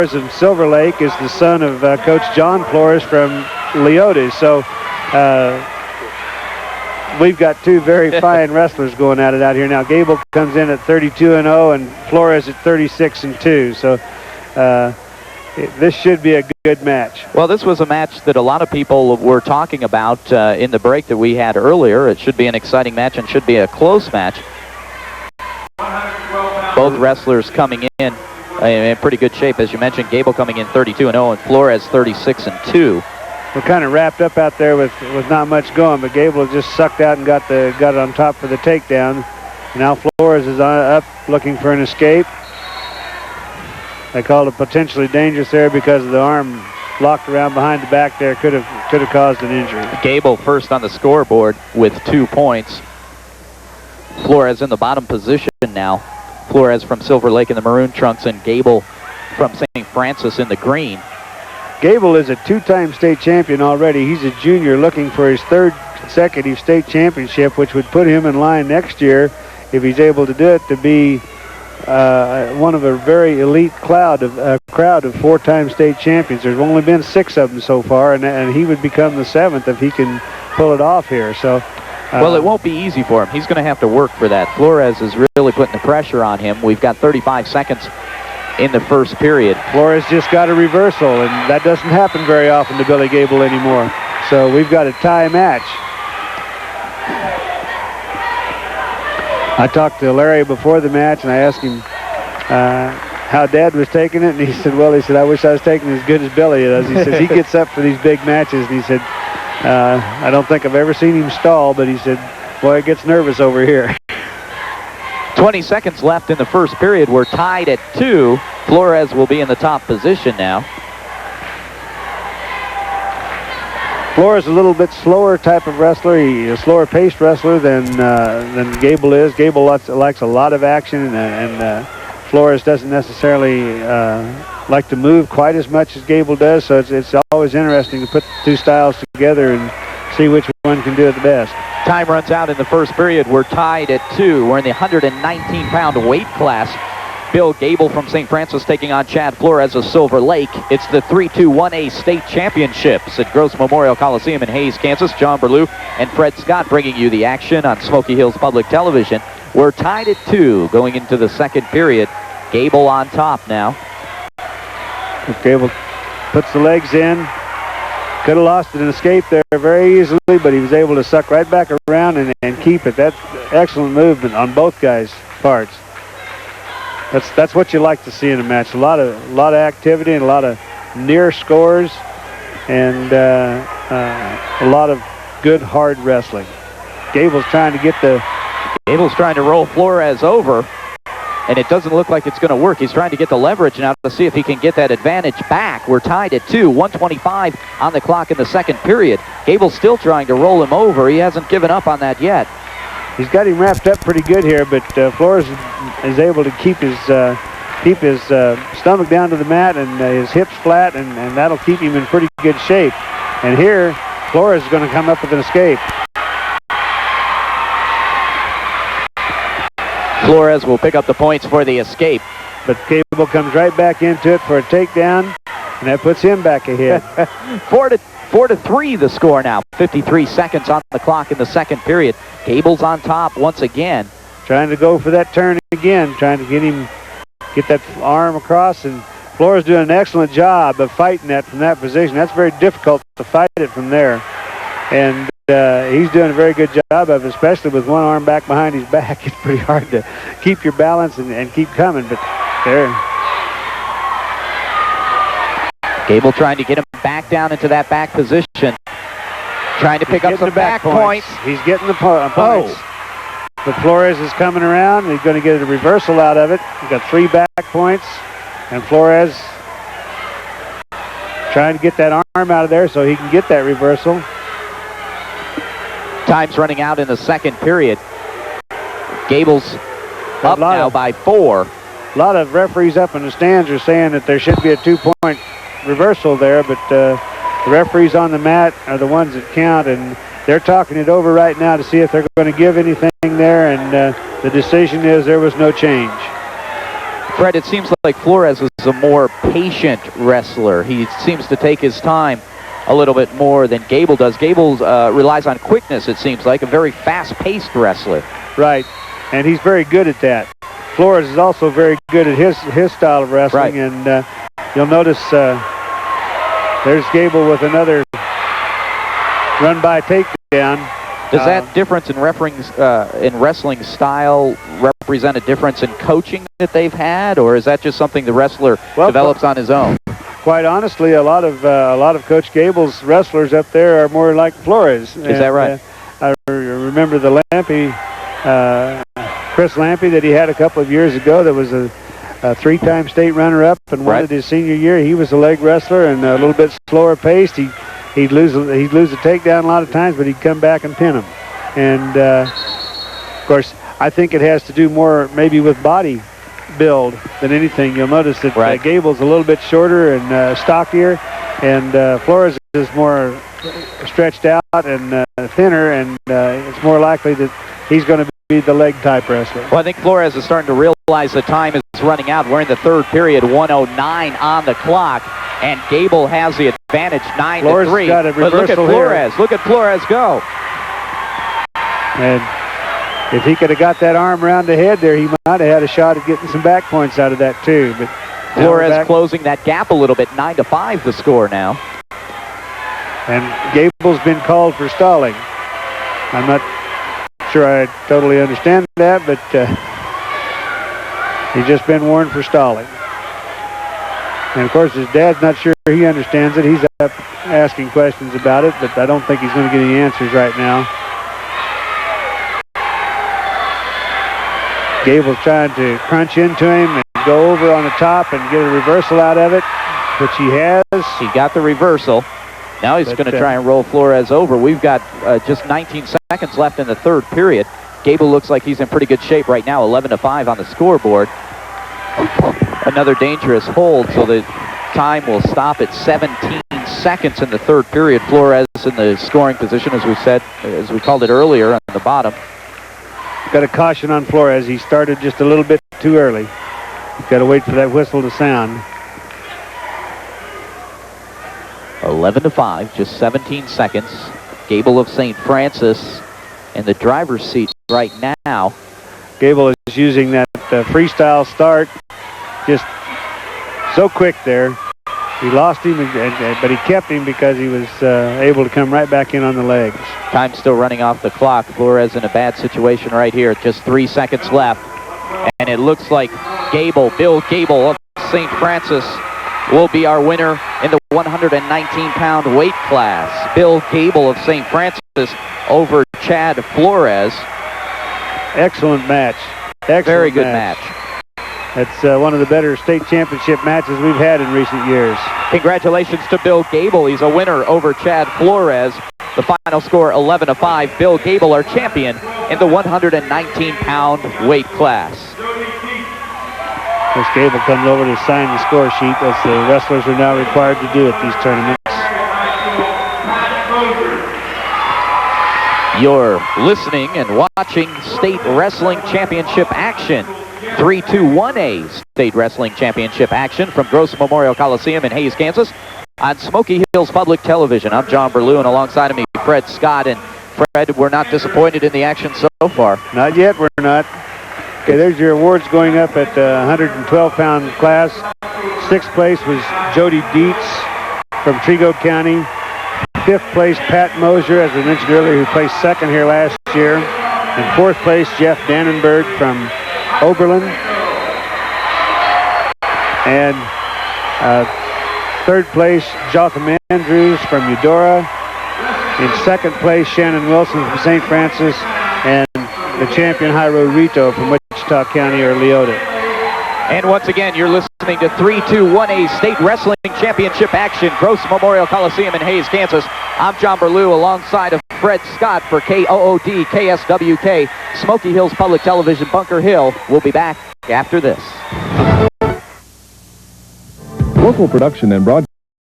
of Silver Lake is the son of Coach John Flores from Leotis. So we've got two very fine wrestlers going at it out here now. Gable comes in at 32-0 and Flores at 36-2. So this should be a good match. Well, this was a match that a lot of people were talking about in the break that we had earlier. It should be an exciting match and should be a close match. Both wrestlers coming in pretty good shape. As you mentioned, Gable coming in 32-0 and Flores 36-2. We're kind of wrapped up out there with not much going, but Gable just sucked out and got it on top for the takedown. Now Flores is up looking for an escape. They called it potentially dangerous there because of the arm locked around behind the back there. Could have caused an injury. Gable first on the scoreboard with 2 points. Flores in the bottom position now. Flores from Silver Lake in the maroon trunks and Gable from St. Francis in the green. Gable is a two-time state champion already. He's a junior looking for his third consecutive state championship, which would put him in line next year, if he's able to do it, to be one of a very elite crowd of four-time state champions. There's only been 6 of them so far, and he would become the 7th if he can pull it off here. So, well, it won't be easy for him. He's going to have to work for that. Flores is really putting the pressure on him. We've got 35 seconds in the first period. Flores just got a reversal, and that doesn't happen very often to Billy Gable anymore. So we've got a tie match. I talked to Larry before the match, and I asked him how Dad was taking it, and he said, I wish I was taking it as good as Billy does. He says he gets up for these big matches, and he said, I don't think I've ever seen him stall, but he said, boy, it gets nervous over here. 20 seconds left in the first period. We're tied at 2. Flores will be in the top position now. Flores is a little bit slower type of wrestler. He's a slower paced wrestler than Gable is. Gable likes a lot of action, and Flores doesn't necessarily like to move quite as much as Gable does. So it's always interesting to put the two styles together and see which one can do it the best. Time runs out in the first period. We're tied at 2. We're in the 119-pound weight class. Bill Gable from St. Francis taking on Chad Flores of Silver Lake. It's the 3-2-1A state championships at Gross Memorial Coliseum in Hays, Kansas. John Berlew and Fred Scott bringing you the action on Smoky Hills Public Television. We're tied at 2 going into the second period. Gable on top now. Gable puts the legs in. Could have lost an escape there very easily, but he was able to suck right back around and keep it. That's excellent movement on both guys' parts. That's what you like to see in a match. A lot of activity and a lot of near scores, and a lot of good hard wrestling. Gable's trying to roll Flores over, and it doesn't look like it's going to work. He's trying to get the leverage now to see if he can get that advantage back. We're tied at 2, 1:25 on the clock in the second period. Gable's still trying to roll him over. He hasn't given up on that yet. He's got him wrapped up pretty good here, but Flores is able to keep his stomach down to the mat and his hips flat, and that'll keep him in pretty good shape. And here, Flores is going to come up with an escape. Flores will pick up the points for the escape. But Gable comes right back into it for a takedown, and that puts him back ahead. 4-3 the score now. 53 seconds on the clock in the second period. Gable's on top once again. Trying to go for that turn again, trying to get that arm across, and Flores doing an excellent job of fighting that from that position. That's very difficult to fight it from there. And he's doing a very good job of it, especially with one arm back behind his back. It's pretty hard to keep your balance and keep coming, but there. Gable trying to get him back down into that back position. Trying to pick up some back points. He's getting the points. But Flores is coming around. He's going to get a reversal out of it. He's got 3 back points. And Flores trying to get that arm out of there so he can get that reversal. Time's running out in the second period. Gable's up now by 4. A lot of referees up in the stands are saying that there should be a 2-point reversal there, but the referees on the mat are the ones that count, and they're talking it over right now to see if they're going to give anything there, and the decision is there was no change. Fred, it seems like Flores is a more patient wrestler. He seems to take his time a little bit more than Gable does. Gable relies on quickness, it seems like, a very fast-paced wrestler. Right, and he's very good at that. Flores is also very good at his style of wrestling, right. And you'll notice there's Gable with another run-by takedown. Does that difference in wrestling style represent a difference in coaching that they've had, or is that just something the wrestler develops on his own? Quite honestly, a lot of Coach Gable's wrestlers up there are more like Flores. Is that right? I remember the Lampe, Chris Lampe, that he had a couple of years ago. That was a three-time state runner-up and won it his senior year. He was a leg wrestler and a little bit slower paced. He'd lose a takedown a lot of times, but he'd come back and pin him. And of course, I think it has to do more maybe with body build than anything. You'll notice that Gable's a little bit shorter and stockier, and Flores is more stretched out and thinner, and it's more likely that he's going to be the leg type wrestler. Well, I think Flores is starting to realize the time is running out. We're in the third period, 1:09 on the clock, and Gable has the advantage, 9-3. Got a but look at Flores. Here. Look at Flores go. And if he could have got that arm around the head there, he might have had a shot at getting some back points out of that too. But Flores closing that gap a little bit, 9-5 the score now. And Gable's been called for stalling. I'm not sure I totally understand that, but he's just been warned for stalling. And of course, his dad's not sure he understands it. He's up asking questions about it, but I don't think he's going to get any answers right now. Gable's trying to crunch into him and go over on the top and get a reversal out of it, which he has. He got the reversal. Now he's going to try and roll Flores over. We've got just 19 seconds left in the third period. Gable looks like he's in pretty good shape right now, 11-5 on the scoreboard. Another dangerous hold, so the time will stop at 17 seconds in the third period. Flores in the scoring position, as we said, as we called it earlier, on the bottom. Got a caution on Flores. He started just a little bit too early. Got to wait for that whistle to sound. 11-5, just 17 seconds. Gable of St. Francis in the driver's seat right now. Gable is using that freestyle start, just so quick there. He lost him, but he kept him because he was able to come right back in on the legs. Time still running off the clock. Flores in a bad situation right here. Just 3 seconds left. And it looks like Bill Gable of St. Francis will be our winner in the 119-pound weight class. Bill Gable of St. Francis over Chad Flores. Excellent match. Excellent Very good match. It's one of the better state championship matches we've had in recent years. Congratulations to Bill Gable. He's a winner over Chad Flores. The final score, 11-5. Bill Gable, our champion in the 119-pound weight class. Chris Gable comes over to sign the score sheet, as the wrestlers are now required to do at these tournaments. You're listening and watching State Wrestling Championship action. 3-2-1A State Wrestling Championship action from Gross Memorial Coliseum in Hays, Kansas on Smoky Hills Public Television. I'm John Berlew, and alongside of me, Fred Scott. And Fred, we're not disappointed in the action so far. Not yet, we're not. Okay, there's your awards going up at the 112-pound class. Sixth place was Jody Dietz from Trego County. Fifth place, Pat Mosier, as we mentioned earlier, who placed second here last year. And fourth place, Jeff Dannenberg from Oberlin. And third place, Jotham Andrews from Eudora. In second place, Shannon Wilson from St. Francis. And the champion, Jairo Rito from Wichita County or Leota. And once again, you're listening to 3-2-1A State Wrestling Championship action, Gross Memorial Coliseum in Hays, Kansas. I'm John Berlew alongside of Fred Scott for KOOD KSWK, Smoky Hills Public Television, Bunker Hill. We'll be back after this. Local production and broadcast.